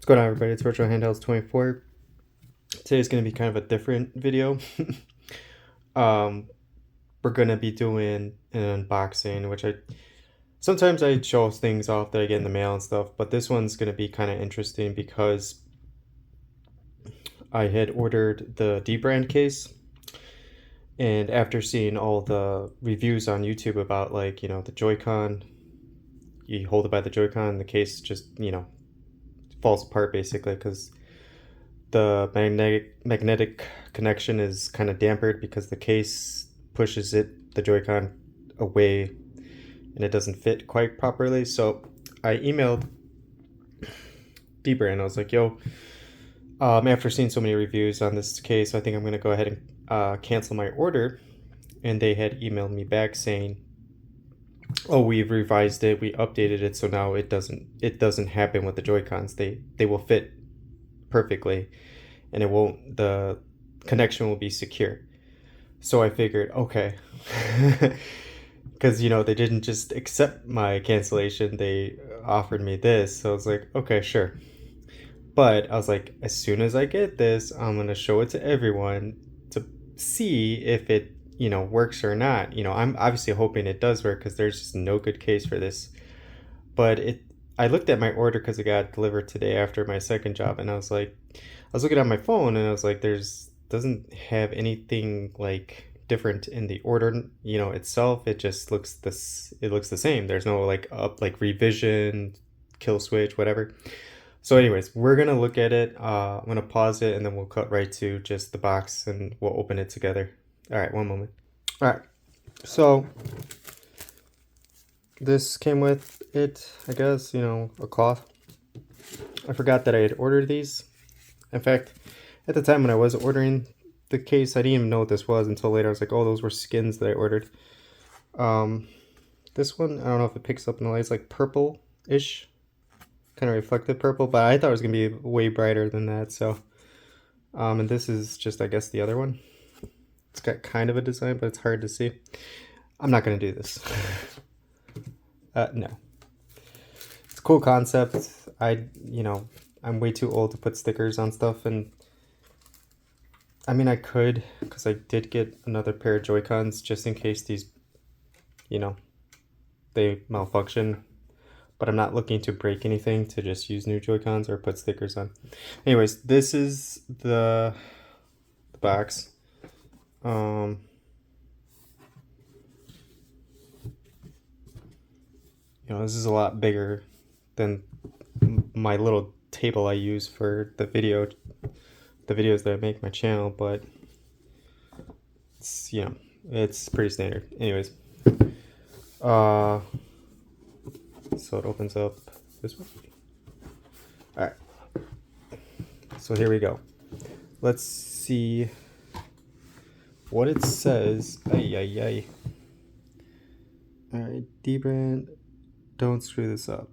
going on, everybody? It's Virtual Handhelds 24. Today's going to be kind of a different video. We're going to be doing an unboxing, which sometimes I show things off that I get in the mail and stuff, but this one's going to be kind of interesting because I had ordered the Dbrand case, and after seeing all the reviews on YouTube about, like, you know, the Joycon, you hold it by the Joycon, the case just, you know, falls apart basically because the magnetic connection is kind of dampened because the case pushes the Joy-Con away and it doesn't fit quite properly. So I emailed Dbrand. I was like, yo, after seeing so many reviews on this case, I think I'm going to go ahead and cancel my order. And they had emailed me back saying, oh, we've revised it, we updated it, so now it doesn't happen with the Joy-Cons. They will fit perfectly, and the connection will be secure. So I figured, okay, because, you know, they didn't just accept my cancellation, they offered me this. So I was like, okay, sure. But I was like, as soon as I get this, I'm gonna show it to everyone to see if it, you know, works or not. You know, I'm obviously hoping it does work because there's just no good case for this. But I looked at my order because it got delivered today after my second job, and I was looking at my phone and I was like, doesn't have anything like different in the order, you know, itself. It just looks the same. There's no like revision, Killswitch, whatever. So anyways, we're gonna look at it. I'm gonna pause it and then we'll cut right to just the box and we'll open it together. All right, one moment. All right, so this came with it, I guess, you know, a cloth. I forgot that I had ordered these. In fact, at the time when I was ordering the case, I didn't even know what this was until later. I was like, oh, those were skins that I ordered. This one, I don't know if it picks up in the light. It's like purple-ish, kind of reflective purple, but I thought it was gonna be way brighter than that. So, and this is just, I guess, the other one. It's got kind of a design, but it's hard to see. I'm not gonna do this. No. It's a cool concept. You know, I'm way too old to put stickers on stuff, and I mean, I could, because I did get another pair of Joy-Cons just in case these, you know, they malfunction, but I'm not looking to break anything to just use new Joy-Cons or put stickers on. Anyways, this is the box. You know, this is a lot bigger than my little table I use for the videos that I make my channel, but it's, you know, it's pretty standard. Anyways, so it opens up this way. All right, so here we go. Let's see what it says. Ay. All right, Dbrand, don't screw this up.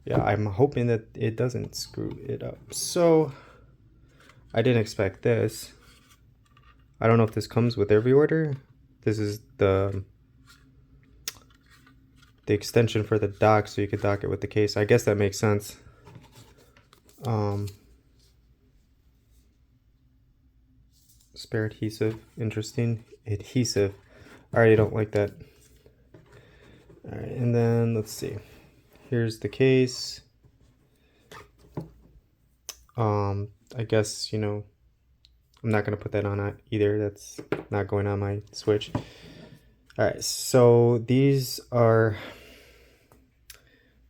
Yeah, I'm hoping that it doesn't screw it up. So I didn't expect this. I don't know if this comes with every order. This is the extension for the dock, so you could dock it with the case. I guess that makes sense. Spare adhesive. Interesting. Adhesive. I already don't like that. All right, and then let's see. Here's the case. I guess, you know, I'm not going to put that on either. That's not going on my Switch. All right, so these are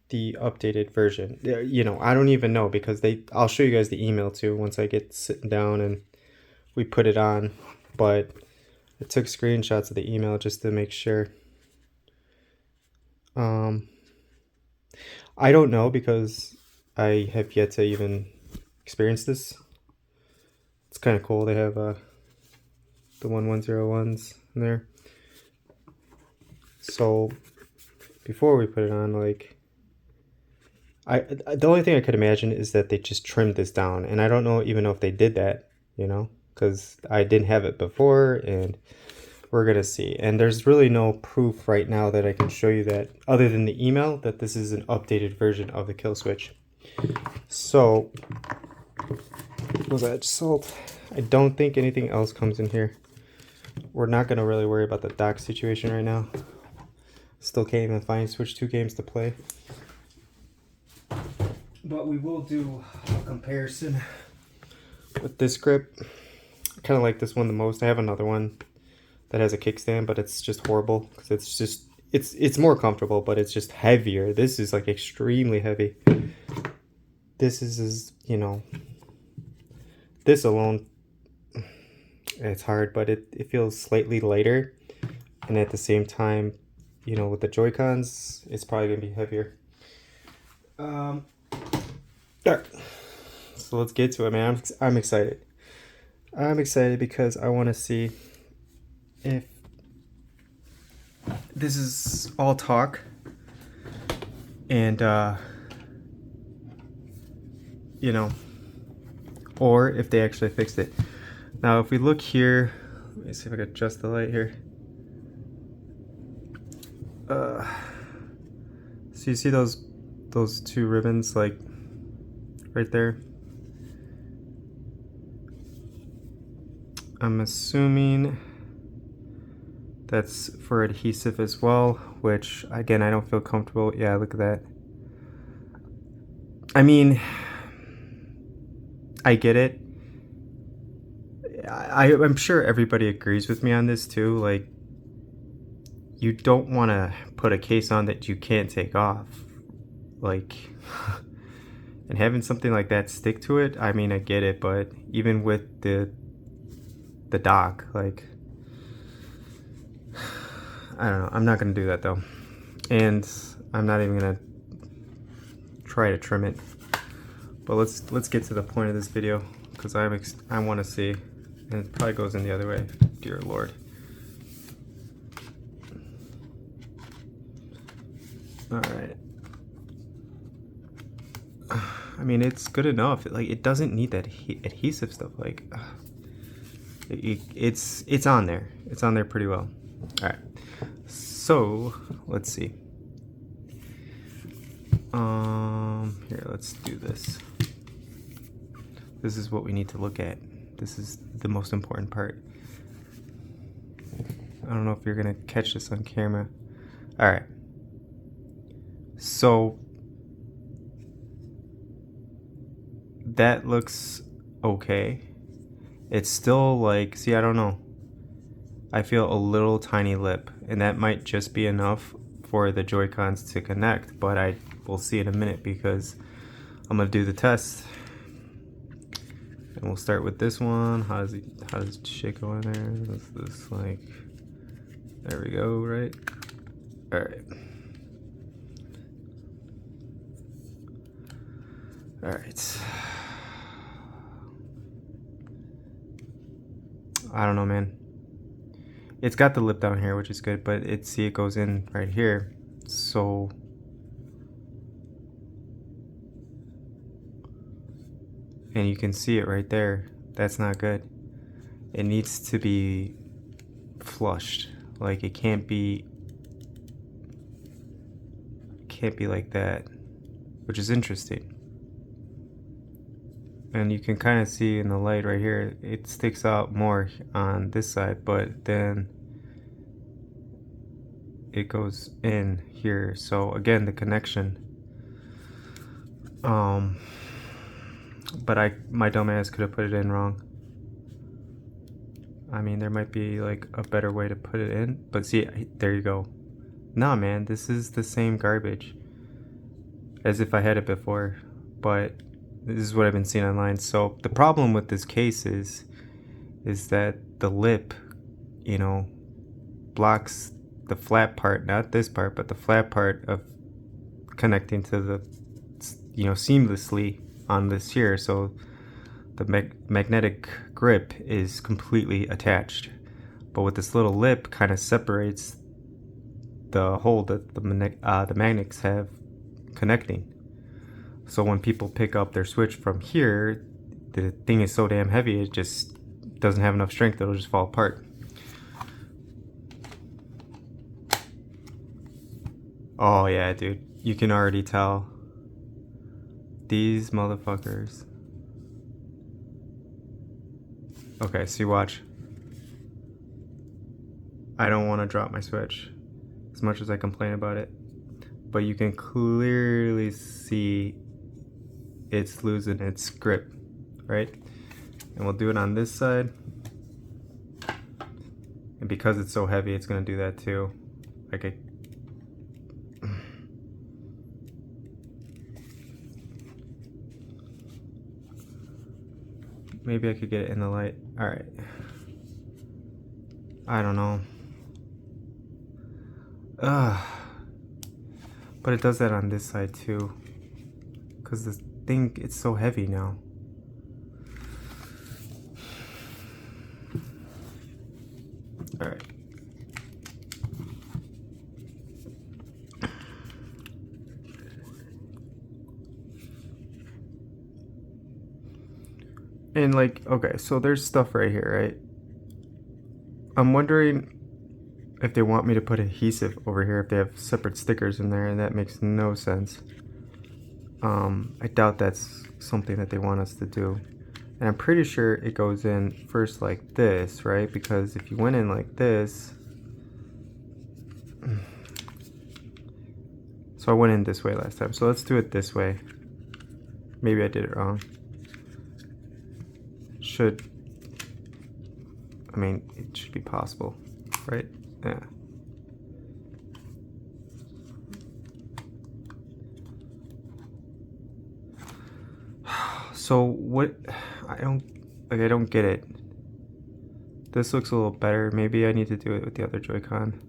the updated version. You know, I don't even know because I'll show you guys the email too once I get sitting down and we put it on. But I took screenshots of the email just to make sure. I don't know because I have yet to even experience this. It's kind of cool. They have the 1101s in there. So before we put it on, like, the only thing I could imagine is that they just trimmed this down, and I don't even know if they did that, you know, because I didn't have it before, and we're gonna see. And there's really no proof right now that I can show you that, other than the email, that this is an updated version of the Killswitch. So, was that salt? I don't think anything else comes in here. We're not going to really worry about the dock situation right now. Still can't even find Switch 2 games to play. But we will do a comparison with this grip. I kind of like this one the most. I have another one that has a kickstand, but it's just horrible because it's just it's more comfortable, but it's just heavier. This is like extremely heavy. This is you know, this alone, it's hard, but it feels slightly lighter, and at the same time, you know, with the Joy-Cons, it's probably gonna be heavier. There. So let's get to it, man. I'm excited. I'm excited because I want to see if this is all talk and you know, or if they actually fixed it. Now if we look here, let me see if I can adjust the light here. So you see those two ribbons like right there? I'm assuming that's for adhesive as well, which again, I don't feel comfortable. Yeah, look at that. I mean, I get it. I'm sure everybody agrees with me on this too. Like, you don't want to put a case on that you can't take off. Like, and having something like that stick to it, I mean, I get it, but even with the dock, like, I don't know. I'm not going to do that though. And I'm not even going to try to trim it. But let's get to the point of this video, because I want to see, and it probably goes in the other way. Dear Lord. All right. I mean, it's good enough. Like, it doesn't need that adhesive stuff. Like, it's on there. It's on there pretty well. All right. So let's see. Here, let's do this. This is what we need to look at. This is the most important part. I don't know if you're gonna catch this on camera. All right. So that looks okay. It's still like, see, I don't know. I feel a little tiny lip, and that might just be enough for the Joy-Cons to connect, but I will see in a minute because I'm gonna do the test. And we'll start with this one. How does shit go in there? This like, there we go, right? All right. All right. I don't know, man. It's got the lip down here, which is good, but it goes in right here. So and you can see it right there. That's not good. It needs to be flushed. Like, it can't be like that, which is interesting. And you can kind of see in the light right here, it sticks out more on this side, but then it goes in here. So again, the connection. But my dumb ass could have put it in wrong. I mean, there might be like a better way to put it in, but see, there you go. Nah, man, this is the same garbage as if I had it before, but this is what I've been seeing online. So the problem with this case is that the lip, you know, blocks the flat part, not this part, but the flat part of connecting to the, you know, seamlessly on this here. So the magnetic grip is completely attached, but with this little lip kind of separates the hole that the magnets have connecting. So when people pick up their Switch from here, the thing is so damn heavy, it just doesn't have enough strength, it'll just fall apart. Oh yeah, dude, you can already tell These motherfuckers. Okay, see, watch. I don't want to drop my Switch as much as I complain about it, but you can clearly see it's losing its grip, right? And we'll do it on this side. And because it's so heavy, it's gonna do that too. Like maybe I could get it in the light. All right. I don't know. But it does that on this side too. Cause this thing, it's so heavy now. All right. And like, okay, so there's stuff right here, right? I'm wondering if they want me to put adhesive over here, if they have separate stickers in there, and that makes no sense. I doubt that's something that they want us to do. And I'm pretty sure it goes in first like this, right? Because if you went in like this, so I went in this way last time. So let's do it this way. Maybe I did it wrong. I mean, it should be possible, right? Yeah. So what, I don't get it. This looks a little better. Maybe I need to do it with the other Joy-Con.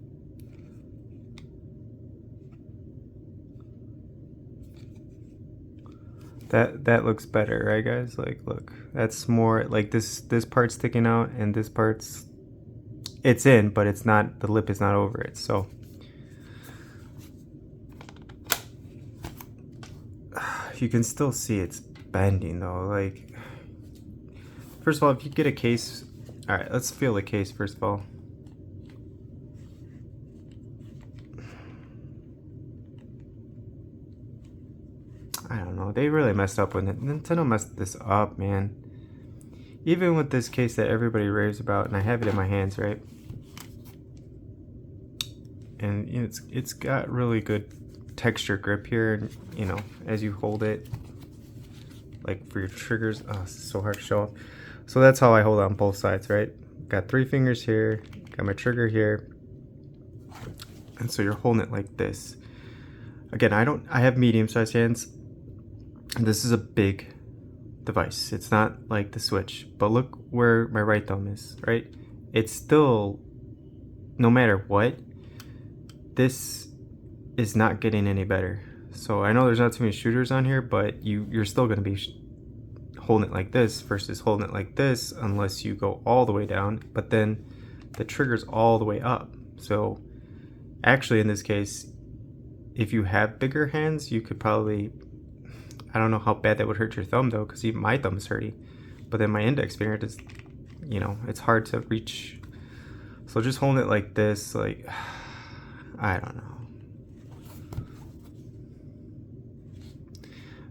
That looks better, right guys? Like, look, that's more like this part's sticking out and this part's, it's in, but it's not, the lip is not over it. So you can still see it's bending though. Like, first of all, if you get a case, all right, let's feel the case first of all. I don't know, they really messed up with it. Nintendo messed this up, man. Even with this case that everybody raves about, and I have it in my hands, right? And you know, it's got really good texture grip here, and you know, as you hold it, like for your triggers, oh, it's so hard to show off. So that's how I hold on both sides, right? Got 3 fingers here, got my trigger here, and so you're holding it like this. Again, I have medium-sized hands. This is a big device. It's not like the Switch, but look where my right thumb is, right? It's still, no matter what, this is not getting any better. So I know there's not too many shooters on here, but you're still going to be holding it like this versus holding it like this unless you go all the way down, but then the trigger's all the way up. So actually in this case, if you have bigger hands, you could probably, I don't know how bad that would hurt your thumb though, because even my thumb is hurting. But then my index finger is, you know, it's hard to reach. So just holding it like this, like, I don't know.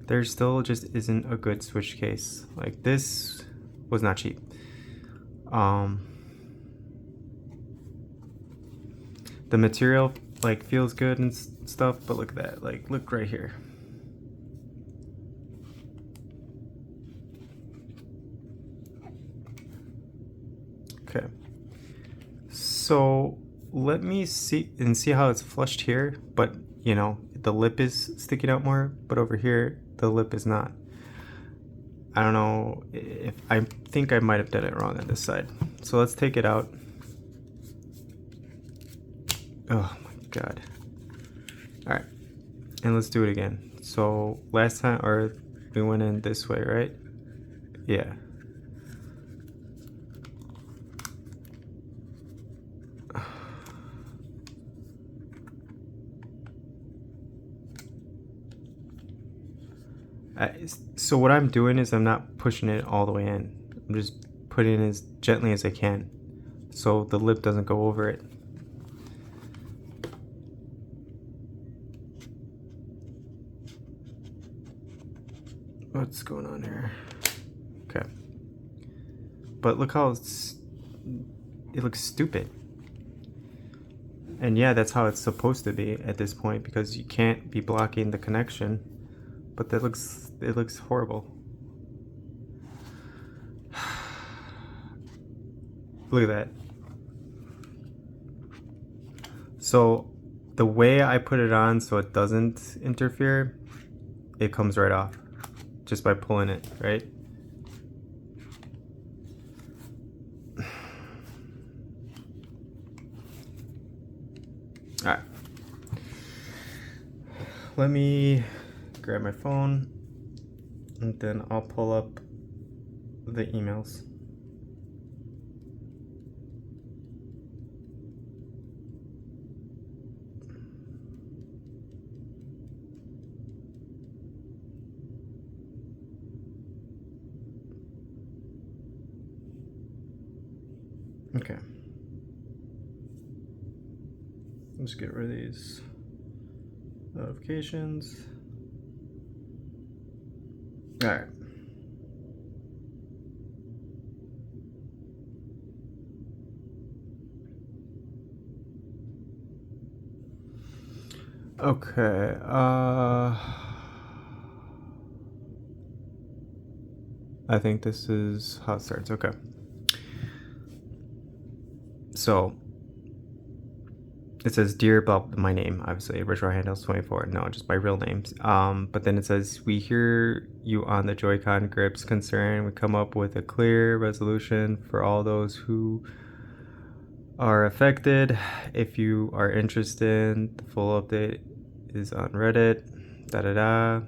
There still just isn't a good Switch case. Like, this was not cheap. The material like feels good and stuff, but look at that. Like, look right here. Okay. So let me see how it's flushed here, but you know, the lip is sticking out more, but over here the lip is not. I don't know if, I think I might have done it wrong on this side. So let's take it out. Oh my god. All right, and let's do it again. So last time, or we went in this way, right? Yeah. So what I'm doing is I'm not pushing it all the way in. I'm just putting it as gently as I can so the lip doesn't go over it. What's going on here? Okay. But look how it looks stupid. And yeah, that's how it's supposed to be at this point, because you can't be blocking the connection. But it looks horrible. Look at that. So the way I put it on so it doesn't interfere, it comes right off just by pulling it, right? All right. Let me grab my phone and then I'll pull up the emails. Okay. Let's get rid of these notifications. All right. Okay. I think this is how it starts. Okay. So it says, "Dear blah, my name, obviously, original handles 24. No, just my real names. But then it says, "We hear you on the Joycon grips concern. We come up with a clear resolution for all those who are affected. If you are interested, the full update is on Reddit. Da da da."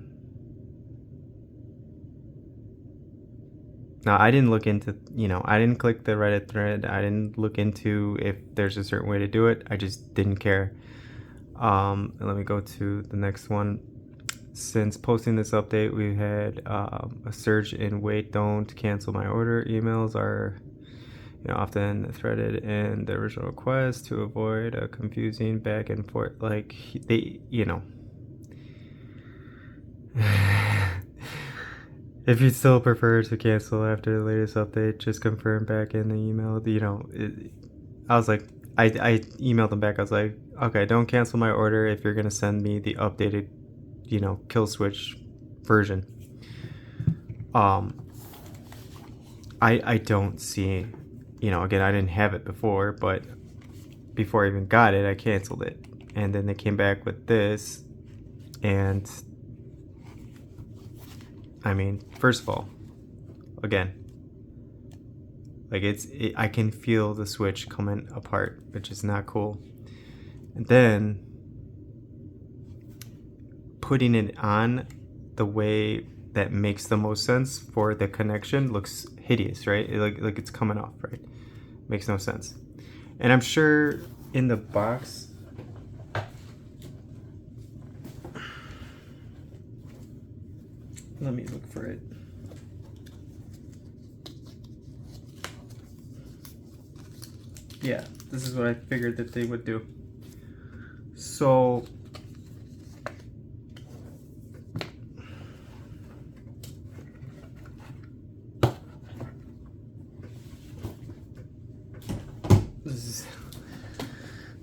Now, I didn't look into, I didn't click the Reddit thread. I didn't look into if there's a certain way to do it. I just didn't care. And let me go to the next one. Since posting this update, we had a surge in wait, don't cancel my order. Emails are often threaded in the original request to avoid a confusing back and forth. Like, they. If you still prefer to cancel after the latest update, just confirm back in the email. I was like, I emailed them back. I was like, okay, don't cancel my order if you're going to send me the updated, Killswitch version. I don't see, again, I didn't have it before, but before I even got it, I canceled it. And then they came back with this, and I mean, first of all, again, like I can feel the switch coming apart, which is not cool. And then putting it on the way that makes the most sense for the connection looks hideous, right? Like it's coming off, right? Makes no sense. And I'm sure in the box, let me look for it. Yeah, this is what I figured that they would do. So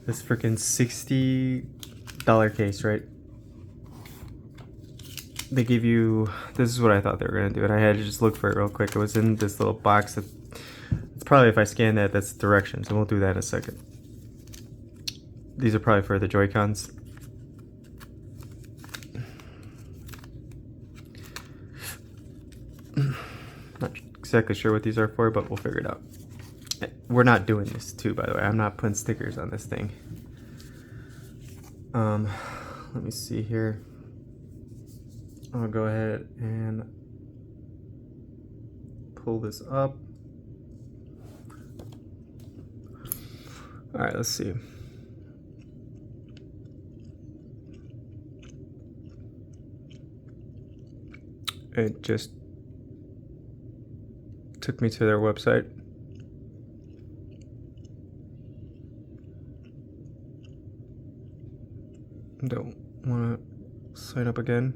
this freaking $60 case, right? They give you, this is what I thought they were gonna do, and I had to just look for it real quick. It was in this little box. It's probably, if I scan that, that's directions, and we'll do that in a second. These are probably for the Joy-Cons. Not exactly sure what these are for, but we'll figure it out. We're not doing this too, by the way. I'm not putting stickers on this thing. Let me see here. I'll go ahead and pull this up. All right, let's see. It just took me to their website. Don't want to sign up again.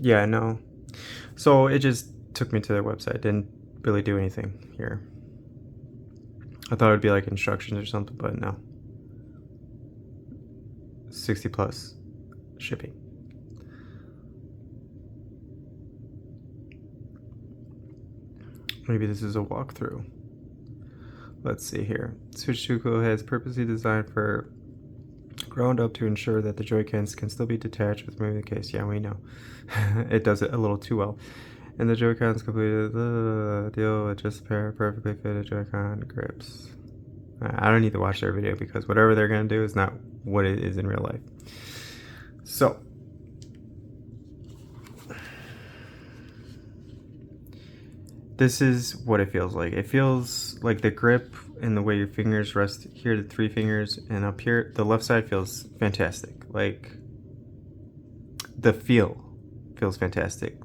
Yeah, no. So it just took me to their website. Didn't really do anything here. I thought it would be like instructions or something, but no. 60 plus shipping. Maybe this is a walkthrough. Let's see here. Switch 2 Cool has purposely designed for ground up to ensure that the Joy-Cons can still be detached with moving the case. Yeah, we know. It does it a little too well. And the Joy-Cons completed the deal with just a pair of perfectly fitted Joy-Con grips. I don't need to watch their video because whatever they're going to do is not what it is in real life. So, this is what it feels like. It feels like the grip and the way your fingers rest here, the 3 fingers, and up here, the left side feels fantastic. Like, the feel feels fantastic.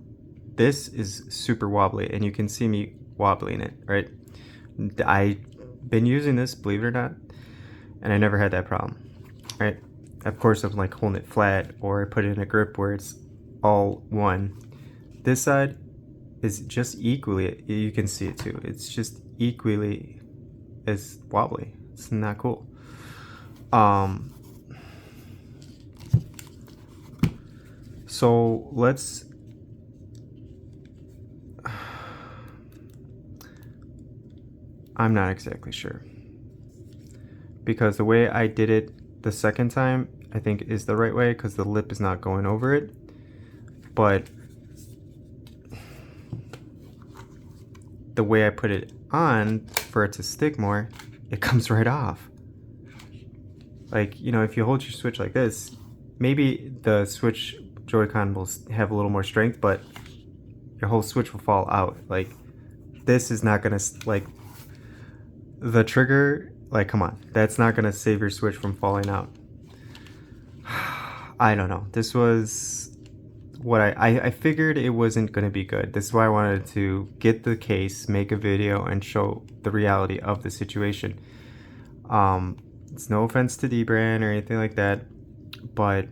This is super wobbly, and you can see me wobbling it, right? I've been using this, believe it or not, and I never had that problem, right? Of course, I'm like holding it flat, or I put it in a grip where it's all one. This side is just equally, you can see it too, it's just equally as wobbly. It's not cool. So let's I'm not exactly sure, because the way I did it the second time I think is the right way, because the lip is not going over it, but the way I put it on for it to stick more, it comes right off. Like, you know, if you hold your Switch like this, maybe the Switch Joy-Con will have a little more strength, but your whole Switch will fall out. Like, this is not gonna, like, the trigger, like, come on, that's not gonna save your Switch from falling out. I don't know. This was what I figured it wasn't going to be good. This is why I wanted to get the case, make a video, and show the reality of the situation. It's no offense to Dbrand or anything like that, but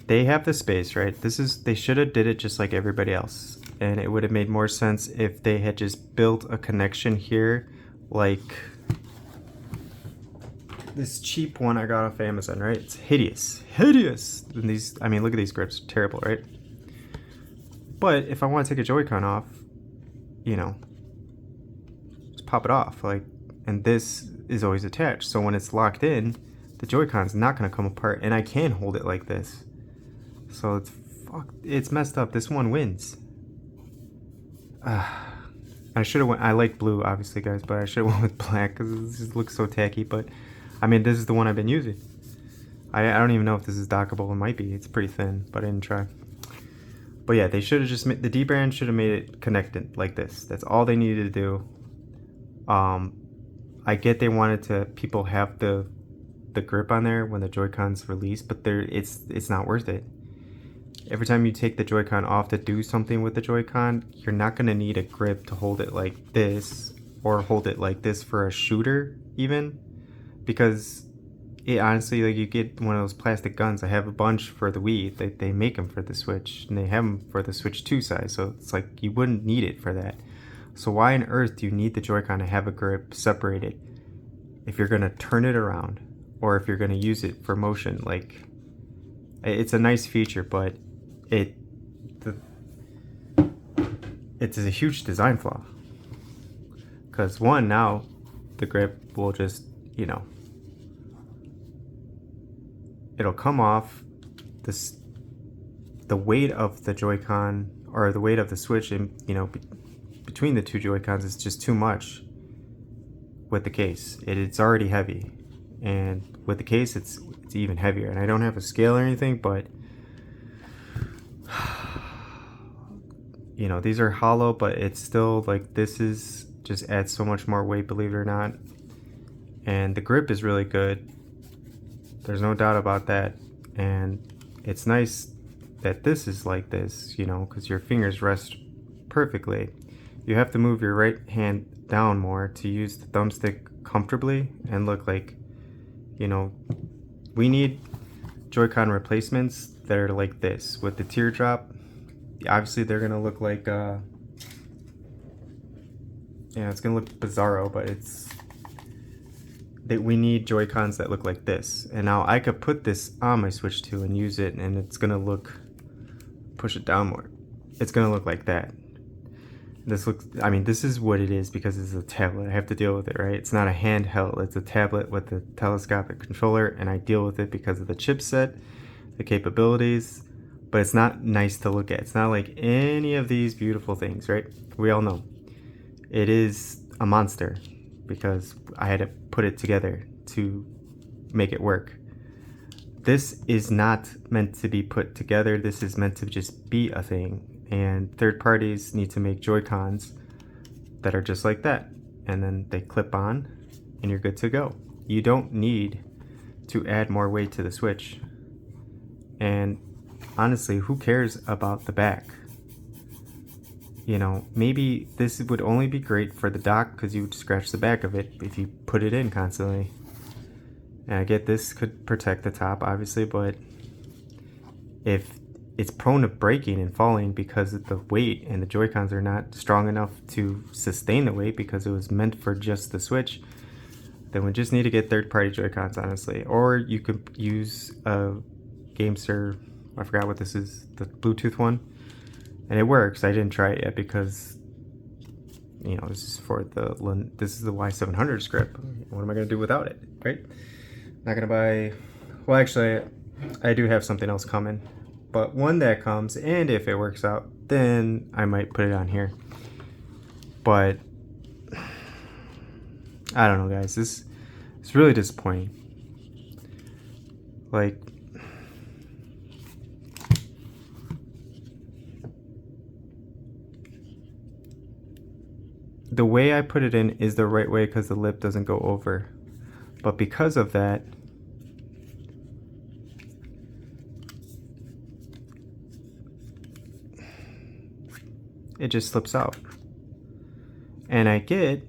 they have the space, right? They should have did it just like everybody else, and it would have made more sense if they had just built a connection here, like this cheap one I got off Amazon, right? It's hideous. And these, I mean, look at these grips, terrible, right? But if I want to take a Joy-Con off, you know, just pop it off, like, and this is always attached. So when it's locked in, the Joy-Con's not gonna come apart, and I can hold it like this. So it's messed up. This one wins. I should have went. I like blue, obviously, guys, but I should have went with black because this just looks so tacky. But I mean, this is the one I've been using. I don't even know if this is dockable. It might be. It's pretty thin, but I didn't try. But yeah, they should have just made, the Dbrand should have made it connected like this. That's all they needed to do. I get they wanted to people have the grip on there when the Joy-Con's released, but it's not worth it. Every time you take the Joy-Con off to do something with the Joy-Con, you're not going to need a grip to hold it like this or hold it like this for a shooter even, because it honestly, like, you get one of those plastic guns. I have a bunch for the Wii. They make them for the Switch, and they have them for the Switch 2 size, so it's like you wouldn't need it for that. So why on earth do you need the Joy-Con to have a grip separated if you're going to turn it around or if you're going to use it for motion? Like, it's a nice feature, but it's a huge design flaw, because one, now the grip will just, you know, it'll come off. The weight of the Joy-Con, or the weight of the Switch, and, you know, between the two Joy-Cons is just too much with the case. It's already heavy, and with the case it's even heavier. And I don't have a scale or anything, but you know, these are hollow, but it's still like, this is just adds so much more weight, believe it or not. And the grip is really good, there's no doubt about that. And it's nice that this is like this, you know, because your fingers rest perfectly. You have to move your right hand down more to use the thumbstick comfortably and look like, you know, we need Joy-Con replacements that are like this with the teardrop. Obviously they're gonna look like yeah, it's gonna look bizarro, but it's that we need Joy-Cons that look like this. And now I could put this on my Switch 2 and use it, and it's gonna look, push it down more, it's gonna look like that. This looks, I mean, this is what it is because it's a tablet. I have to deal with it, right? It's not a handheld, it's a tablet with a telescopic controller, and I deal with it because of the chipset, the capabilities, but it's not nice to look at. It's not like any of these beautiful things, right? We all know it is a monster because I had to put it together to make it work. This is not meant to be put together. This is meant to just be a thing. And third parties need to make Joy-Cons that are just like that. And then they clip on and you're good to go. You don't need to add more weight to the Switch. And honestly, who cares about the back? You know, maybe this would only be great for the dock because you would scratch the back of it if you put it in constantly. And I get this could protect the top, obviously, but if it's prone to breaking and falling because of the weight and the Joy-Cons are not strong enough to sustain the weight because it was meant for just the Switch, then we just need to get third-party Joy-Cons, honestly. Or you could use a GameSir, I forgot what this is, the Bluetooth one. And it works. I didn't try it yet because, you know, this is for this is the Y700 script. What am I going to do without it, right? Not going to buy, well, actually, I do have something else coming. But when that comes, and if it works out, then I might put it on here. But I don't know, guys. It's really disappointing. Like, the way I put it in is the right way because the lip doesn't go over. But because of that, it just slips out. And I get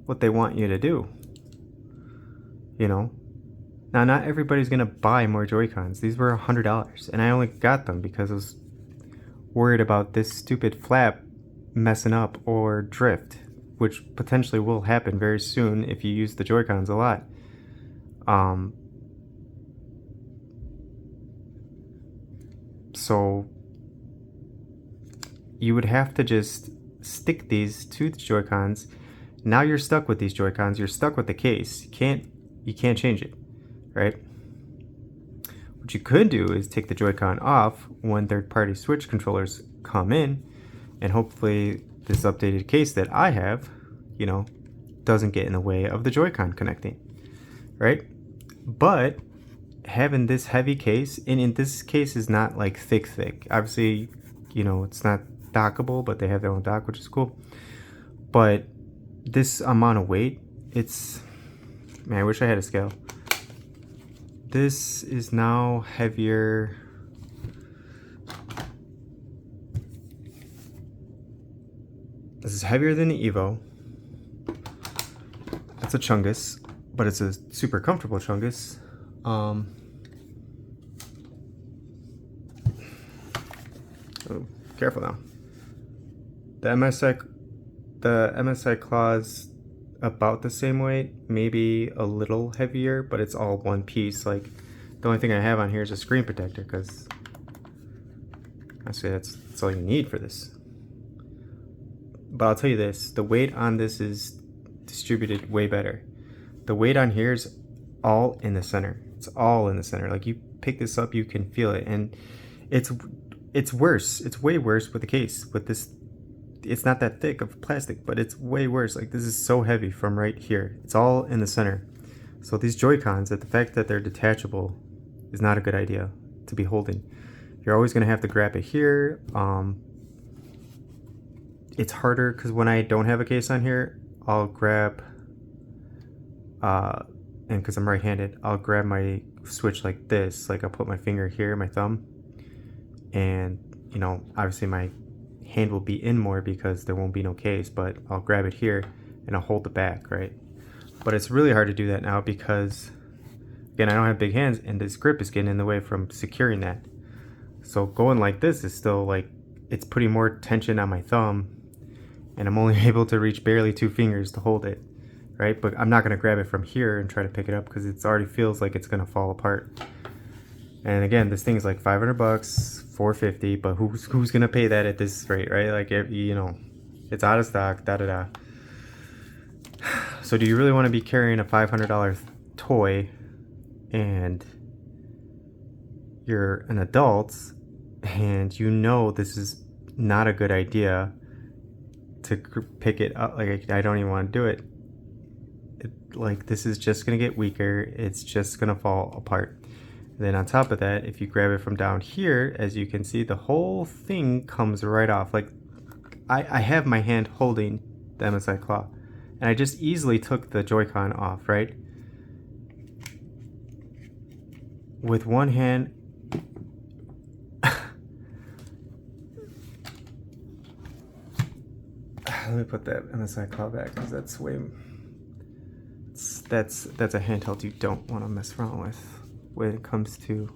what they want you to do. You know? Now, not everybody's going to buy more Joy-Cons. These were $100. And I only got them because I was worried about this stupid flap messing up or drift, which potentially will happen very soon if you use the Joy-Cons a lot. So you would have to just stick these to the Joy-Cons. Now you're stuck with these Joy-Cons. You're stuck with the case. You can't change it, right? What you could do is take the Joy-Con off when third-party Switch controllers come in, and hopefully this updated case that I have, you know, doesn't get in the way of the Joy-Con connecting, right? But having this heavy case, and in this case is not like thick. Obviously, you know, it's not dockable, but they have their own dock, which is cool. But this amount of weight, it's, man, I wish I had a scale. This is now heavier. This is heavier than the Evo. That's a Chungus, but it's a super comfortable Chungus. Oh, careful now. The MSI Claw's about the same weight, maybe a little heavier, but it's all one piece. Like, the only thing I have on here is a screen protector, because actually that's all you need for this. But I'll tell you this, the weight on this is distributed way better. The weight on here is all in the center. It's all in the center. Like, you pick this up, you can feel it. And it's worse. It's way worse with the case. With this, it's not that thick of plastic, but it's way worse. Like, this is so heavy from right here. It's all in the center. So these Joy-Cons, the fact that they're detachable is not a good idea to be holding. You're always going to have to grab it here. It's harder because when I don't have a case on here, I'll grab, and because I'm right-handed, I'll grab my Switch like this. Like, I'll put my finger here, my thumb, and, you know, obviously my hand will be in more because there won't be no case, but I'll grab it here and I'll hold the back, right? But it's really hard to do that now because, again, I don't have big hands and this grip is getting in the way from securing that. So going like this is still like, it's putting more tension on my thumb, and I'm only able to reach barely 2 fingers to hold it, right? But I'm not gonna grab it from here and try to pick it up because it already feels like it's gonna fall apart. And again, this thing is like $500, $450, but who's gonna pay that at this rate, right? Like, you know, it's out of stock, da da da. So do you really want to be carrying a $500 toy and you're an adult and you know this is not a good idea to pick it up? Like, I don't even want to do it. Like, this is just gonna get weaker, it's just gonna fall apart. And then on top of that, if you grab it from down here, as you can see, the whole thing comes right off. Like, I have my hand holding the MSI claw, and I just easily took the Joy-Con off, right? With one hand. Let me put that MSI claw back, because that's way... That's a handheld you don't want to mess around with when it comes to...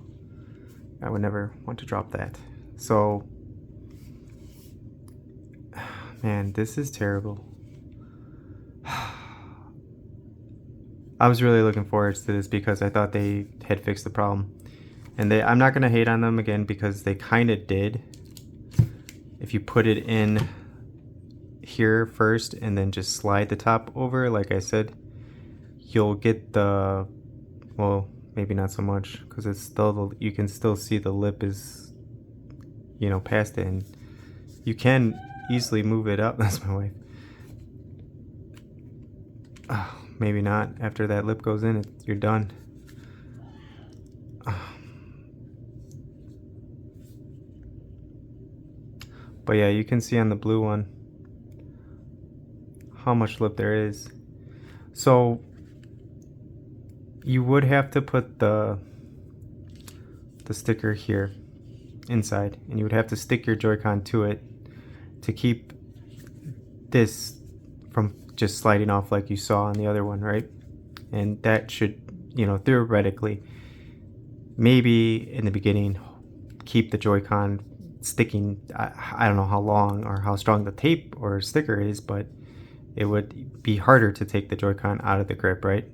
I would never want to drop that. So... Man, this is terrible. I was really looking forward to this because I thought they had fixed the problem. And I'm not going to hate on them again because they kind of did. If you put it in here first and then just slide the top over, like I said, you'll get the, well, maybe not so much because it's still, you can still see the lip is, you know, past it, and you can easily move it up. That's my wife. Oh, maybe not. After that lip goes in, you're done. But yeah, you can see on the blue one how much lip there is. So you would have to put the sticker here inside, and you would have to stick your Joy-Con to it to keep this from just sliding off like you saw on the other one, right? And that should, you know, theoretically, maybe in the beginning, keep the Joy-Con sticking. I don't know how long or how strong the tape or sticker is, but it would be harder to take the Joy-Con out of the grip, right?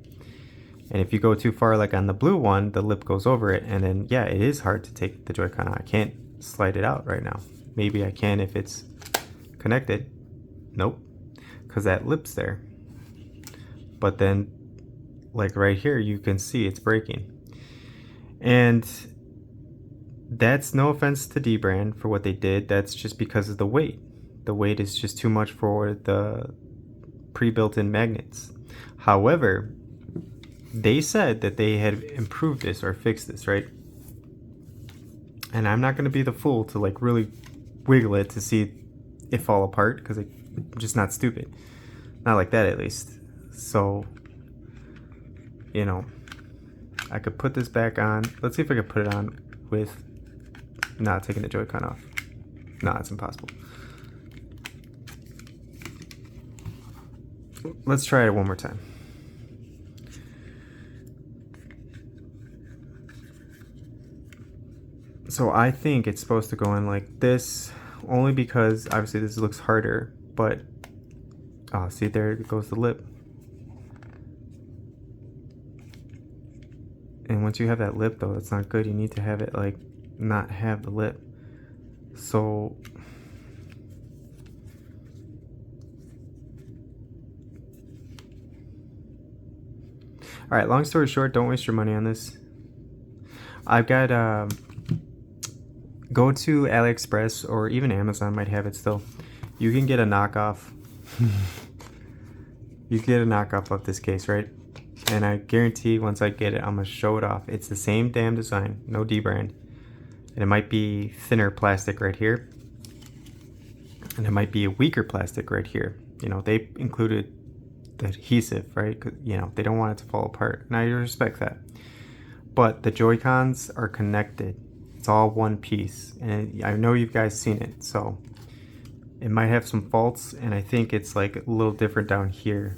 And if you go too far, like on the blue one, the lip goes over it, and then yeah, it is hard to take the Joy-Con out. I can't slide it out right now. Maybe I can if it's connected. Nope, because that lip's there. But then, like right here, you can see it's breaking. And that's no offense to Dbrand for what they did. That's just because of the weight. The weight is just too much for the pre-built-in magnets. However, they said that they had improved this or fixed this, right? And I'm not going to be the fool to like really wiggle it to see it fall apart, because I'm just not stupid. Not like that, at least. So, you know, I could put this back on. Let's see if I can put it on with not taking the Joy-Con off. No, it's impossible. Let's try it one more time. So I think it's supposed to go in like this, only because obviously this looks harder, but oh, see, there goes the lip. And once you have that lip though, it's not good. You need to have it like not have the lip. So all right, long story short, don't waste your money on this. I've got go to AliExpress, or even Amazon might have it still. You can get a knockoff. You get a knockoff of this case, right? And I guarantee once I get it, I'm gonna show it off. It's the same damn design, no Dbrand. And it might be thinner plastic right here, and it might be a weaker plastic right here. You know, they included the adhesive, right? 'Cause, you know, they don't want it to fall apart, and I respect that. But the Joy-Cons are connected. It's all one piece, and I know you guys seen it. So it might have some faults, and I think it's like a little different down here.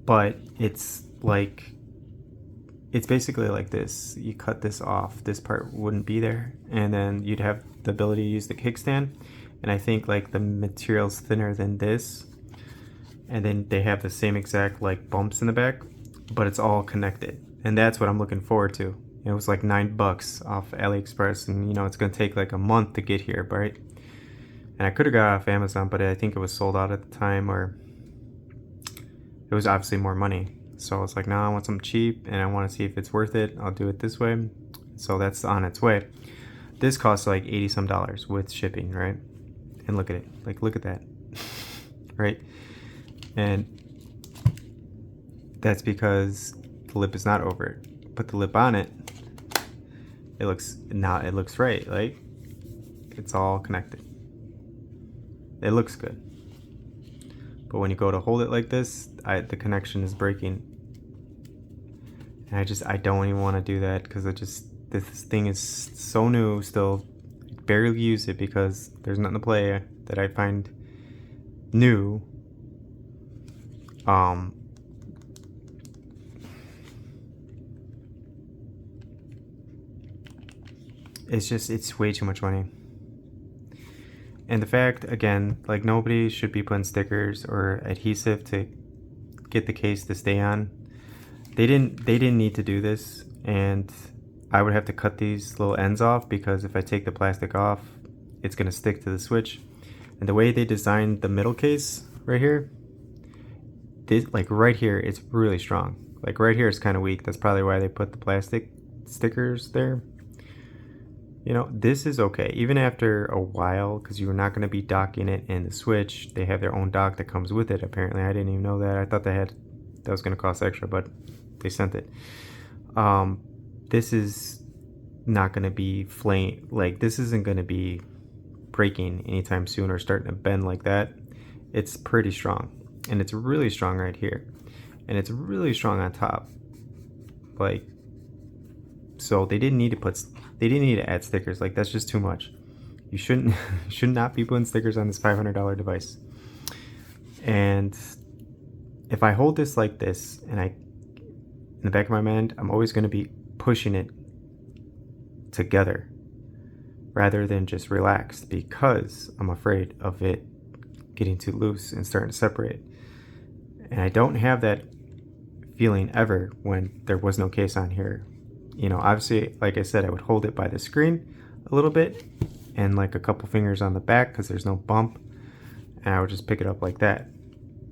But it's like, it's basically like this. You cut this off, this part wouldn't be there, and then you'd have the ability to use the kickstand. And I think like the material's thinner than this, and then they have the same exact like bumps in the back, but it's all connected. And that's what I'm looking forward to. It was like $9 off AliExpress, and you know, it's gonna take like a month to get here, right? And I could have got it off Amazon, but I think it was sold out at the time, or it was obviously more money. So I was like, no, I want something cheap and I want to see if it's worth it. I'll do it this way. So that's on its way. This costs like $80 some with shipping, right? And look at it, like look at that, right? And that's because the lip is not over it. Put the lip on it, it looks right, like it's all connected. It looks good. But when you go to hold it like this, the connection is breaking. And I don't even want to do that, because this thing is so new still. I barely use it because there's nothing to play that I find new. It's way too much money. And the fact, again, like nobody should be putting stickers or adhesive to get the case to stay on. They didn't need to do this, and I would have to cut these little ends off, because if I take the plastic off, it's gonna stick to the Switch. And the way they designed the middle case right here, like right here, it's really strong. Like right here is kind of weak. That's probably why they put the plastic stickers there. You know, this is okay, even after a while, because you're not going to be docking it in the Switch. They have their own dock that comes with it, apparently. I didn't even know that. I thought that was going to cost extra, but they sent it. This is not going to be this isn't going to be breaking anytime soon or starting to bend like that. It's pretty strong, and it's really strong right here, and it's really strong on top. Like, so they didn't need to add stickers. Like, that's just too much. You should not be putting stickers on this $500 device. And if I hold this like this, and in the back of my mind, I'm always going to be pushing it together rather than just relaxed, because I'm afraid of it getting too loose and starting to separate. And I don't have that feeling ever when there was no case on here. You know, obviously, like I said, I would hold it by the screen a little bit and like a couple fingers on the back, because there's no bump, and I would just pick it up like that.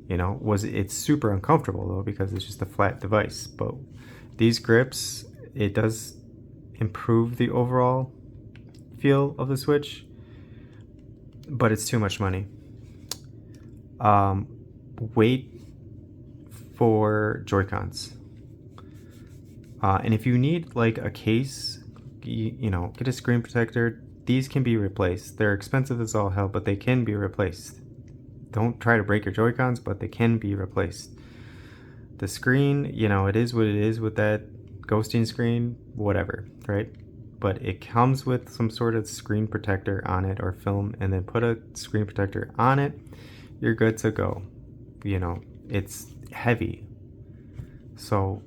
You know, it's super uncomfortable though, because it's just a flat device. But these grips, it does improve the overall feel of the Switch, but it's too much money. Wait for Joy-Cons. And if you need like a case, you know, get a screen protector. These can be replaced. They're expensive as all hell, but they can be replaced. Don't try to break your Joy-Cons, but they can be replaced. The screen, you know, it is what it is with that ghosting screen, whatever, right? But it comes with some sort of screen protector on it, or film, and then put a screen protector on it. You're good to go. You know, it's heavy. So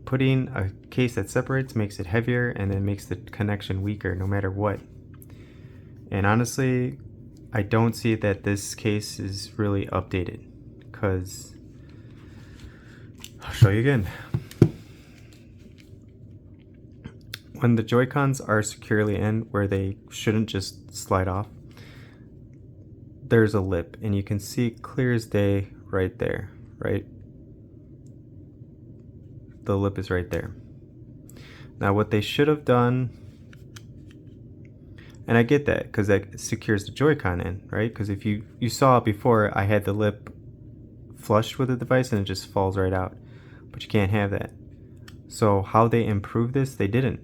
putting a case that separates makes it heavier, and then makes the connection weaker no matter what. And honestly, I don't see that this case is really updated, because I'll show you again. When the Joy-Cons are securely in, where they shouldn't just slide off, there's a lip, and you can see clear as day right there, right? The lip is right there. Now what they should have done, and I get that, because that secures the Joy-Con in, right? Because if you saw before, I had the lip flush with the device and it just falls right out, but you can't have that. So how they improved this, they didn't.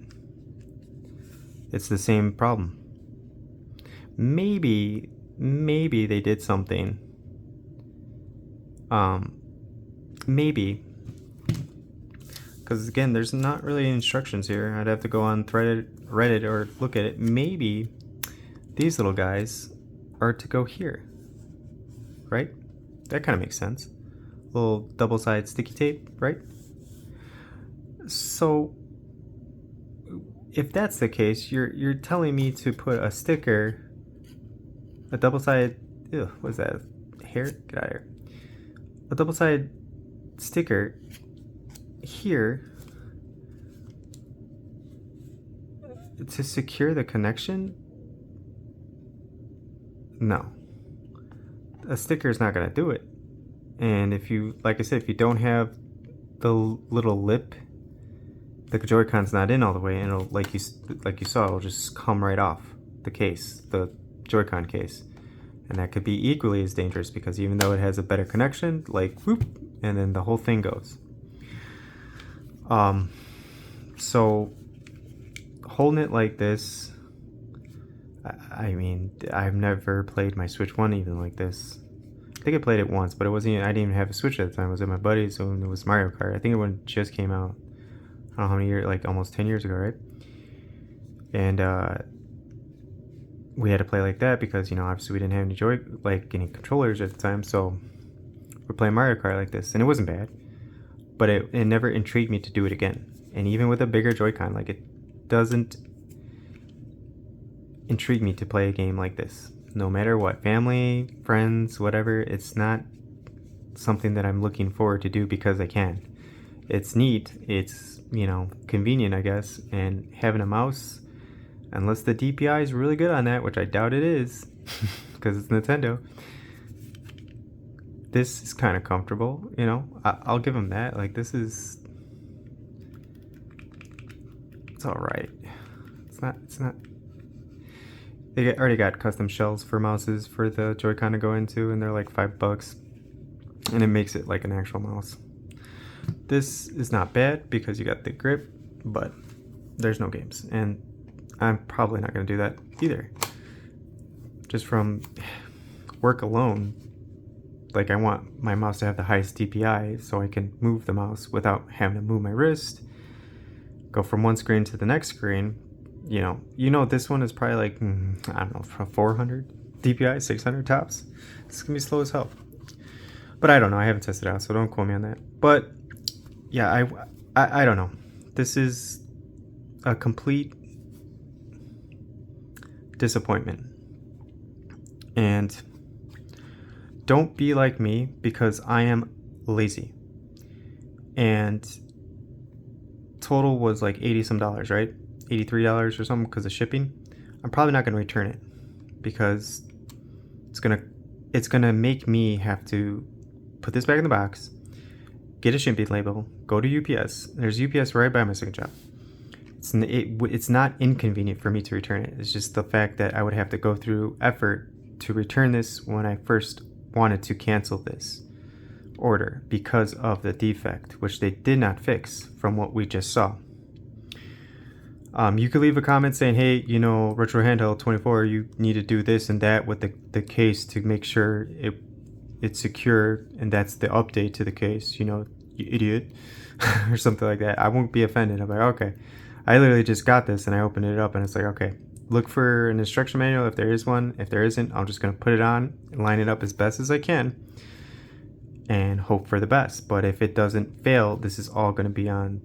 It's the same problem. Maybe they did something. Maybe. Because again, there's not really instructions here. I'd have to go on Reddit or look at it. Maybe these little guys are to go here, right? That kind of makes sense. Little double-sided sticky tape, right? So if that's the case, you're telling me to put a sticker, a double-sided, what is that? Hair? Get out of here. A double-sided sticker here to secure the connection? No. A sticker is not going to do it. And if you, like I said, if you don't have the little lip, the Joy-Con's not in all the way, and it'll, like you saw, it'll just come right off the case, the Joy-Con case. And that could be equally as dangerous, because even though it has a better connection, like whoop, and then the whole thing goes. So holding it like this, I mean, I've never played my Switch 1 even like this. I think I played it once, but it wasn't even, I didn't even have a Switch at the time. It was at my buddy's, so it was Mario Kart. I think it just came out, I don't know how many years, like almost 10 years ago, right? And we had to play like that because, you know, obviously we didn't have any controllers at the time, so we're playing Mario Kart like this, and it wasn't bad, but it never intrigued me to do it again. And even with a bigger Joy-Con, like, it doesn't intrigue me to play a game like this. No matter what, family, friends, whatever, it's not something that I'm looking forward to do because I can. It's neat, it's, you know, convenient, I guess, and having a mouse, unless the DPI is really good on that, which I doubt it is, because it's Nintendo, this is kind of comfortable, you know. I'll give them that. Like, this is, it's all right. It's not. They already got custom shells for mouses for the Joy-Con to go into, and they're like $5, and it makes it like an actual mouse. This is not bad because you got the grip, but there's no games, and I'm probably not going to do that either. Just from work alone, like, I want my mouse to have the highest DPI so I can move the mouse without having to move my wrist, go from one screen to the next screen. You know, this one is probably like, I don't know, 400 DPI, 600 tops. It's gonna be slow as hell. But I don't know. I haven't tested it out, so don't quote me on that. But yeah, I don't know. This is a complete disappointment. And don't be like me, because I am lazy. And total was like $80 some, right? $83 or something because of shipping. I'm probably not going to return it because it's gonna make me have to put this back in the box, get a shipping label, go to UPS. There's UPS right by my second job. It's not inconvenient for me to return it. It's just the fact that I would have to go through effort to return this when I first wanted to cancel this order because of the defect, which they did not fix from what we just saw. You could leave a comment saying, hey, you know, Retro Handheld 24, you need to do this and that with the case to make sure it's secure, and that's the update to the case, you know, you idiot, or something like that. I won't be offended. I'm like, okay. I literally just got this and I opened it up and it's like, okay, look for an instruction manual if there is one. If there isn't, I'm just going to put it on and line it up as best as I can and hope for the best. But if it doesn't fail, this is all going to be on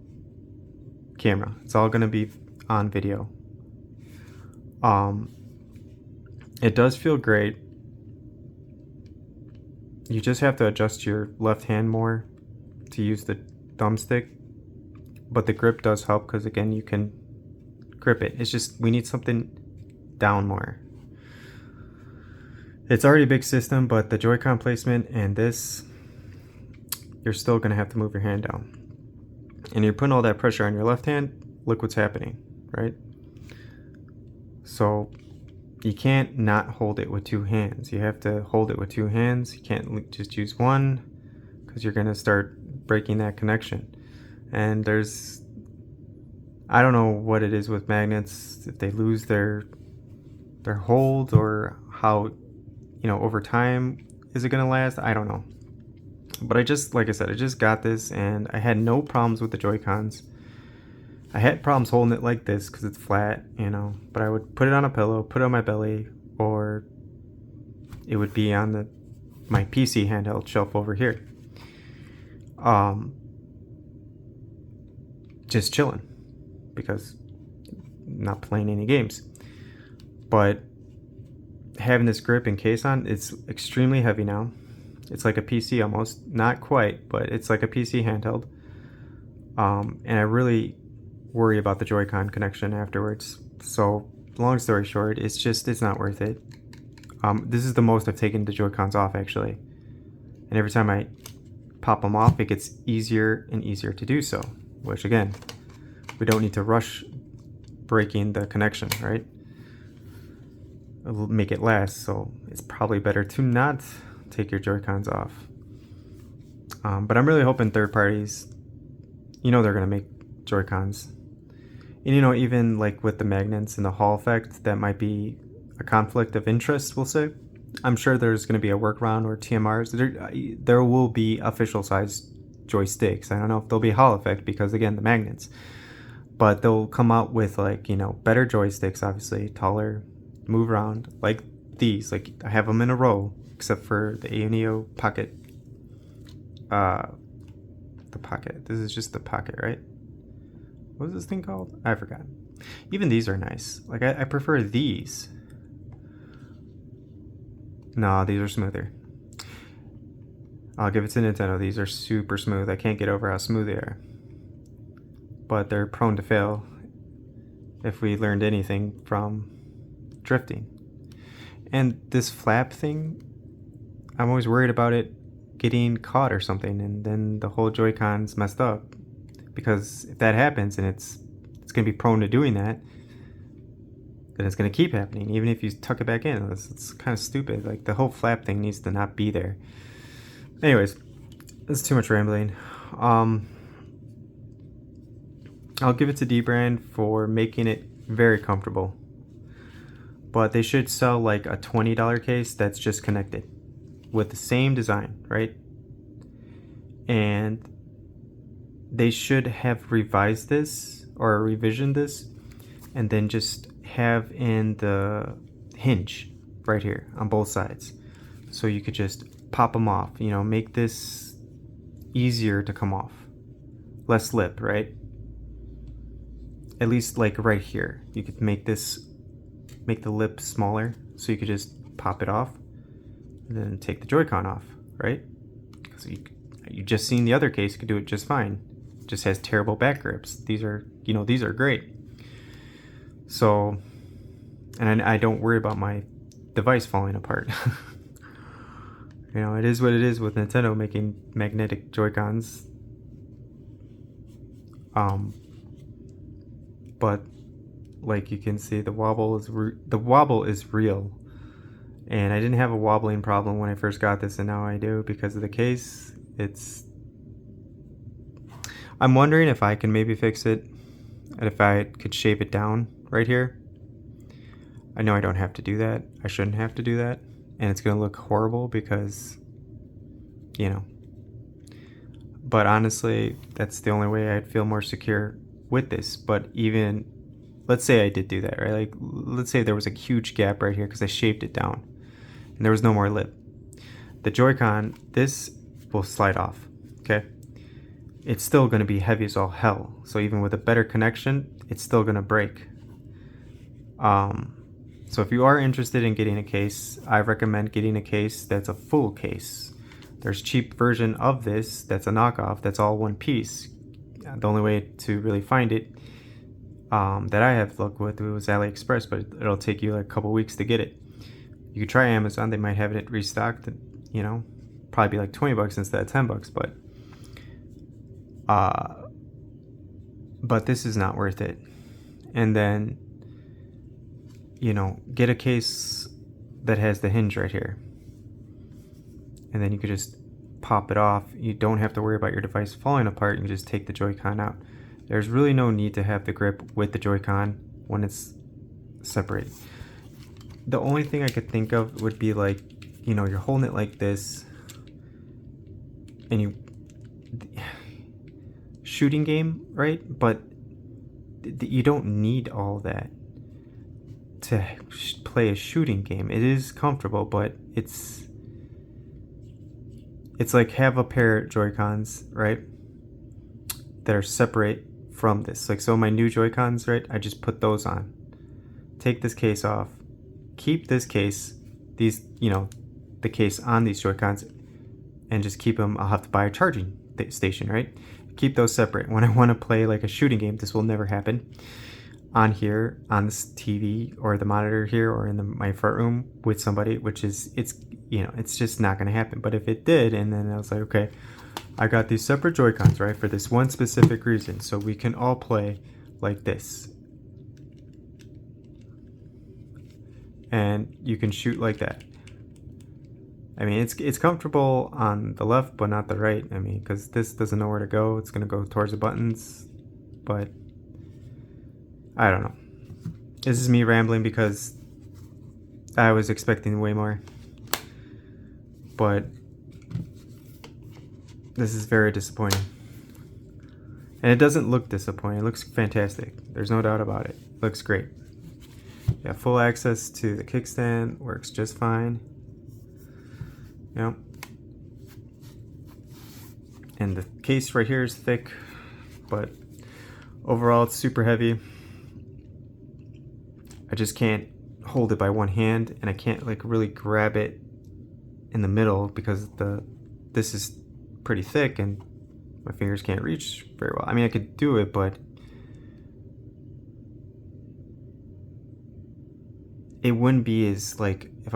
camera. It's all going to be on video. It does feel great. You just have to adjust your left hand more to use the thumbstick, but the grip does help because, again, you can grip it. It's just we need something down more. It's already a big system, but the Joy-Con placement and this, you're still going to have to move your hand down. And you're putting all that pressure on your left hand. Look what's happening, right? So you can't not hold it with two hands. You have to hold it with two hands. You can't just use one because you're going to start breaking that connection. And there's, I don't know what it is with magnets, if they lose their hold, or how, you know, over time is it going to last? I don't know. But like I said, I just got this and I had no problems with the Joy-Cons. I had problems holding it like this because it's flat, you know, but I would put it on a pillow, put it on my belly, or it would be on my PC handheld shelf over here. Just chilling, because I'm not playing any games. But having this grip and case on, it's extremely heavy now. It's like a PC almost, not quite, but it's like a PC handheld. And I really worry about the Joy-Con connection afterwards. So long story short, it's not worth it. This is the most I've taken the Joy-Cons off, actually. And every time I pop them off, it gets easier and easier to do so. Which, again, we don't need to rush breaking the connection, right? It'll make it last, so it's probably better to not take your Joy-Cons off. But I'm really hoping third parties, they're going to make Joy-Cons. And, even like with the magnets and the Hall effect, that might be a conflict of interest, we'll say. I'm sure there's going to be a workaround or TMRs. There will be official size joysticks. I don't know if there'll be Hall effect because, again, the magnets. But they'll come out with, like, better joysticks, obviously, taller, move around, like these. Like, I have them in a row, except for the ANEO Pocket. The Pocket. This is just the Pocket, right? What was this thing called? I forgot. Even these are nice. Like, I prefer these. No, these are smoother. I'll give it to Nintendo. These are super smooth. I can't get over how smooth they are. But they're prone to fail if we learned anything from drifting. And this flap thing, I'm always worried about it getting caught or something, and then the whole Joy-Con's messed up. Because if that happens and it's going to be prone to doing that, then it's going to keep happening, even if you tuck it back in. It's kind of stupid. Like, the whole flap thing needs to not be there. Anyways, that's too much rambling. I'll give it to Dbrand for making it very comfortable. But they should sell like a $20 case that's just connected with the same design, right? And they should have revised this or revisioned this and then just have in the hinge right here on both sides. So you could just pop them off, make this easier to come off. Less lip, right? At least like right here. You could make the lip smaller so you could just pop it off and then take the Joy-Con off, right? Because you just seen the other case could do it just fine. It just has terrible back grips. These are great. So, and I don't worry about my device falling apart. It is what it is with Nintendo making magnetic Joy-Cons. But like you can see, the wobble is real. And I didn't have a wobbling problem when I first got this, and now I do because of the case. I'm wondering if I can maybe fix it, and if I could shape it down right here. I know I don't have to do that. I shouldn't have to do that. And it's going to look horrible because, But honestly, that's the only way I'd feel more secure with this. But even, let's say I did do that, right? Like, let's say there was a huge gap right here because I shaped it down and there was no more lip. The Joy-Con, this will slide off, okay? It's still going to be heavy as all hell. So even with a better connection, it's still going to break. So if you are interested in getting a case, I recommend getting a case that's a full case. There's a cheap version of this that's a knockoff, that's all one piece. The only way to really find it that I have luck with was AliExpress, but it'll take you like a couple weeks to get it. You could try Amazon, they might have it restocked, probably be like $20 instead of $10, but this is not worth it. And then, get a case that has the hinge right here. And then you could just pop it off. You don't have to worry about your device falling apart. You can just take the Joy-Con out. There's really no need to have the grip with the Joy-Con when it's separated. The only thing I could think of would be like, you're holding it like this and shooting game, right? But you don't need all that to play a shooting game. It is comfortable, but it's like have a pair of Joy-Cons, right, that are separate from this. Like, so my new Joy-Cons, right, I just put those on. Take this case off. Keep this case, these, the case on these Joy-Cons, and just keep them. I'll have to buy a charging station, right? Keep those separate. When I want to play like a shooting game, this will never happen on here, on this TV or the monitor here, or in my front room with somebody, which is, it's just not going to happen. But if it did, and then I was like, okay, I got these separate Joy-Cons, right, for this one specific reason, so we can all play like this, and you can shoot like that. I mean, it's comfortable on the left, but not the right. I mean, because this doesn't know where to go. It's going to go towards the buttons, but I don't know. This is me rambling because I was expecting way more, but this is very disappointing. And it doesn't look disappointing. It looks fantastic. There's no doubt about it. It looks great. Yeah, full access to the kickstand. Works just fine. Yep. And the case right here is thick, but overall it's super heavy. I just can't hold it by one hand, and I can't like really grab it in the middle because this is pretty thick and my fingers can't reach very well. I mean, I could do it, but it wouldn't be as like if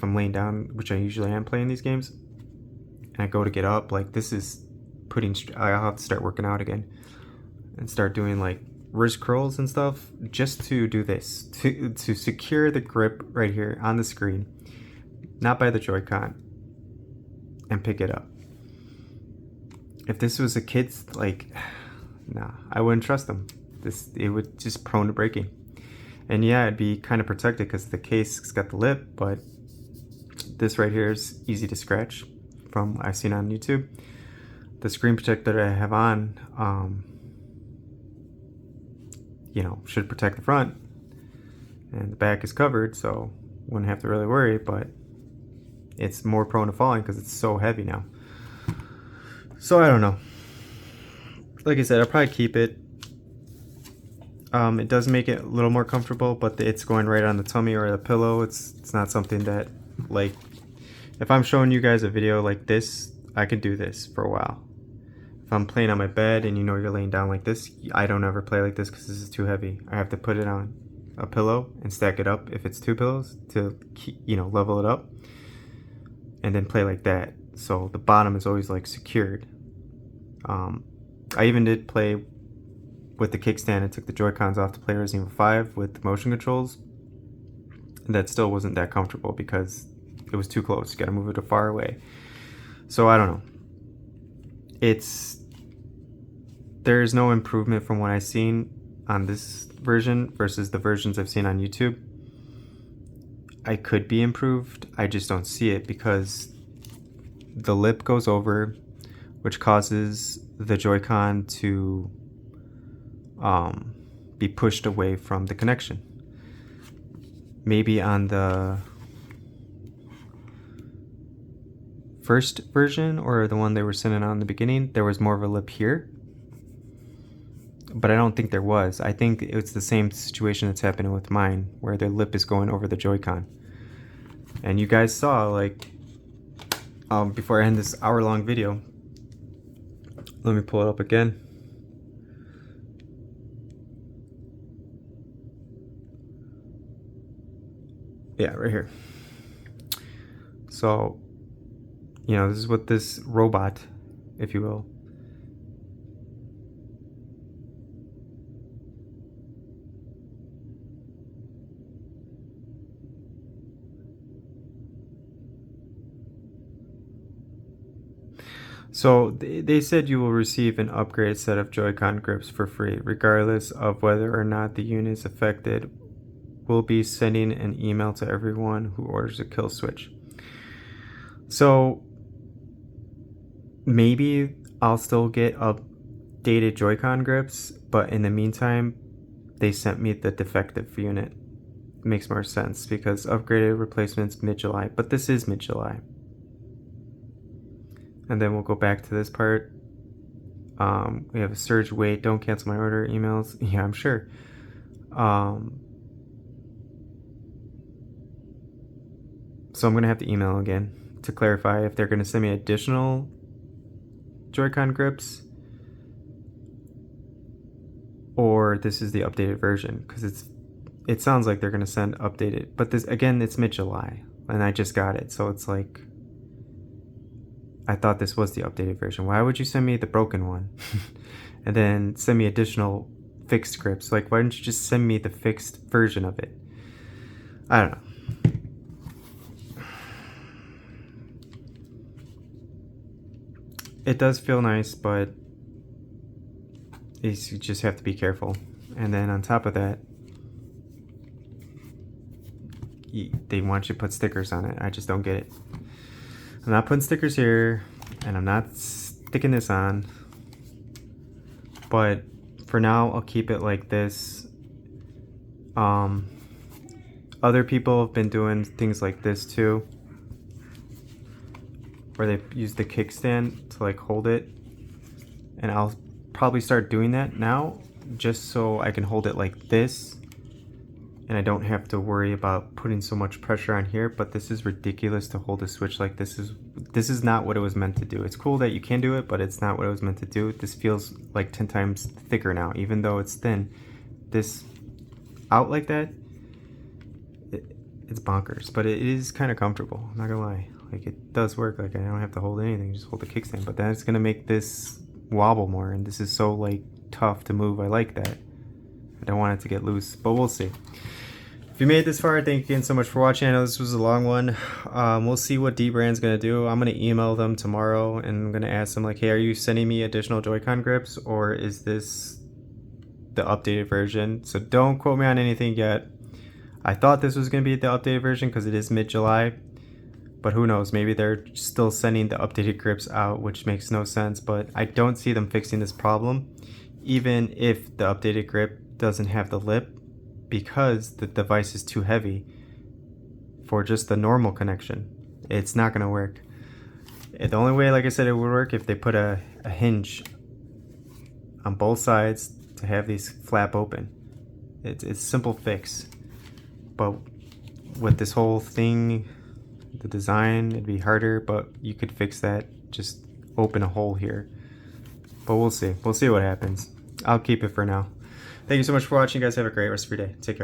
I'm laying down, which I usually am playing these games, and I go to get up, like this is I'll have to start working out again and start doing like wrist curls and stuff just to do this, to secure the grip right here on the screen, not by the Joy-Con, and pick it up. If this was a kid's, like, nah, I wouldn't trust them. It would just prone to breaking. And yeah, it'd be kind of protected because the case's got the lip, but this right here is easy to scratch from I've seen on YouTube. The screen protector that I have on, should protect the front, and the back is covered, so wouldn't have to really worry, but it's more prone to falling because it's so heavy now. So I don't know. Like I said, I'll probably keep it. It does make it a little more comfortable, but it's going right on the tummy or the pillow. It's not something that, like, if I'm showing you guys a video like this, I could do this for a while. If I'm playing on my bed and you're laying down like this, I don't ever play like this because this is too heavy. I have to put it on a pillow and stack it up if it's two pillows to keep, level it up, and then play like that. So the bottom is always like secured. I even did play with the kickstand and took the Joy-Cons off to play Resident Evil 5 with the motion controls. And that still wasn't that comfortable because it was too close. You gotta move it far away. So I don't know. There's no improvement from what I've seen on this version versus the versions I've seen on YouTube. I could be improved. I just don't see it because the lip goes over, which causes the Joy-Con to be pushed away from the connection. Maybe on the first version or the one they were sending out in the beginning, there was more of a lip here, but I don't think there was. I think it's the same situation that's happening with mine, where the lip is going over the Joy-Con. And you guys saw, like, before I end this hour-long video, let me pull it up again. Yeah, right here. So, this is what this robot, if you will, so they said you will receive an upgraded set of Joy-Con grips for free, regardless of whether or not the unit is affected. We'll be sending an email to everyone who orders a Killswitch. So maybe I'll still get updated Joy-Con grips, but in the meantime, they sent me the defective unit. makes more sense because upgraded replacements mid-July, but this is mid-July. And then we'll go back to this part. We have a surge wait, don't cancel my order emails. Yeah, I'm sure. So I'm gonna have to email again to clarify if they're gonna send me additional Joycon grips or this is the updated version, because it sounds like they're gonna send updated, but this again, it's mid-July and I just got it, so it's like I thought this was the updated version. Why would you send me the broken one and then send me additional fixed grips? Like, why didn't you just send me the fixed version of it? I don't know. It does feel nice, but you just have to be careful. And then on top of that, they want you to put stickers on it. I just don't get it. I'm not putting stickers here, and I'm not sticking this on. But for now, I'll keep it like this. Other people have been doing things like this too, where they use the kickstand to like hold it, and I'll probably start doing that now just so I can hold it like this and I don't have to worry about putting so much pressure on here. But this is ridiculous to hold a switch like this. This is not what it was meant to do. It's cool that you can do it, but it's not what it was meant to do. This feels like 10 times thicker now, even though it's thin. This out like that, it's bonkers, but it is kind of comfortable, I'm not gonna lie. Like, it does work. Like, I don't have to hold anything, just hold the kickstand, but that's gonna make this wobble more, and this is so like tough to move. I like that. I don't want it to get loose, but we'll see. If you made it this far, thank you again so much for watching. I know this was a long one. We'll see what Dbrand's gonna do. I'm gonna email them tomorrow and I'm gonna ask them like, hey, are you sending me additional Joycon grips, or is this the updated version? So don't quote me on anything yet. I thought this was gonna be the updated version because it is mid-July, but who knows, maybe they're still sending the updated grips out, which makes no sense. But I don't see them fixing this problem, even if the updated grip doesn't have the lip, because the device is too heavy for just the normal connection. It's not gonna work. The only way, like I said, it would work if they put a hinge on both sides to have these flap open. It's a simple fix, but with this whole thing, the design, it'd be harder, but you could fix that. Just open a hole here, but we'll see what happens. I'll keep it for now. Thank you so much for watching, guys. Have a great rest of your day. Take care.